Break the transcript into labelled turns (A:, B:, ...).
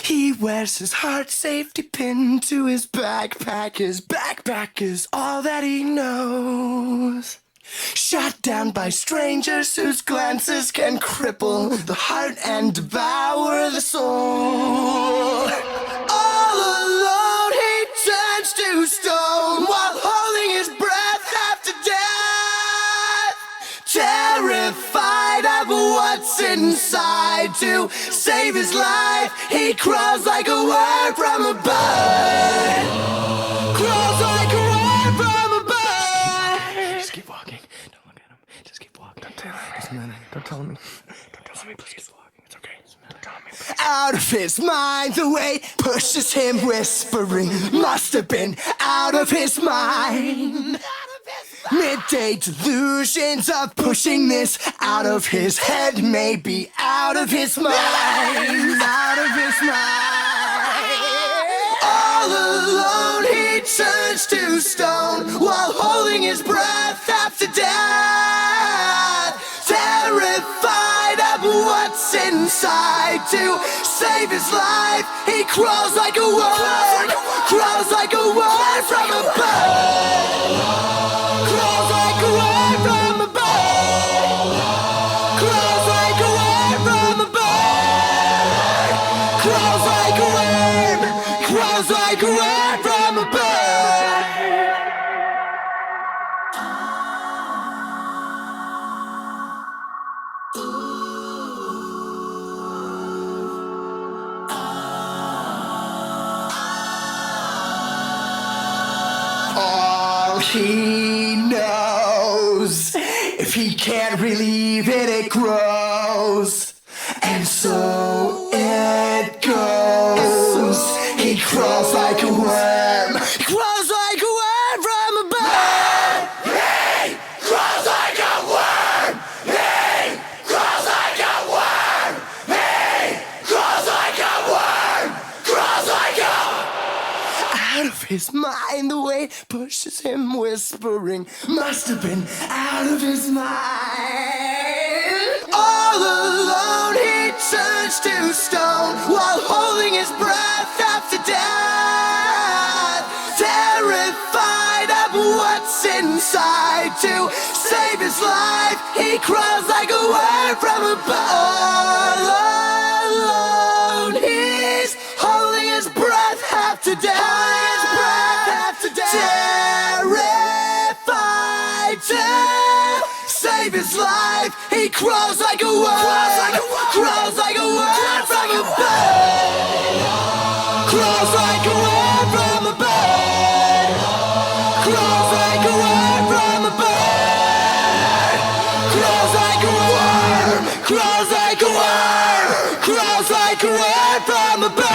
A: He wears his heart safety pin to his backpack. His backpack is all that he knows. Shot down by strangers whose glances can cripple the heart and devour the soul. All alone he turns to stone while holding his breath after death. Terrified of what's inside, to save his life he crawls like a word from a bird. Crawls like a word from a bird. Just keep walking. Don't look at him. Just keep walking. Don't tell me. Doesn't matter. Don't tell me. Don't tell me. Please keep walking. It's okay. Don't tell me. Please. Out of his mind, the weight pushes him, whispering. Must have been out of his mind. Midday delusions of pushing this out of his head, maybe out of his mind. Out of his mind. All alone he turns to stone while holding his breath after death. Terrified of what's inside, to save his life he crawls like a word. Crawls like a word from a bird. Crawls like a word from a bird. Crawls like a word from a bird. Crawls like a worm. Crawls like a word from a bird. All he knows, if he can't relieve it, it grows. And so it goes. He crawls like a worm. Crawls like a worm from a bird. He crawls like a worm. He crawls like a worm. He crawls like a worm. Crawls like a... Out of his mind, the weight pushes him, whispering. Must have been out of his mind. All alone he turns to stone while holding his breath after death. Terrified of what's inside, to save his life he crawls like a word from a bird. All alone he's holding his breath after death. Terrified to save his life he crawls like a word. Crawls like a word from a bird. Crawls like a word from a bird. Crawls like a word from a bird. Crawls like a worm. Crawls like a worm. Crawls like a word from a bird.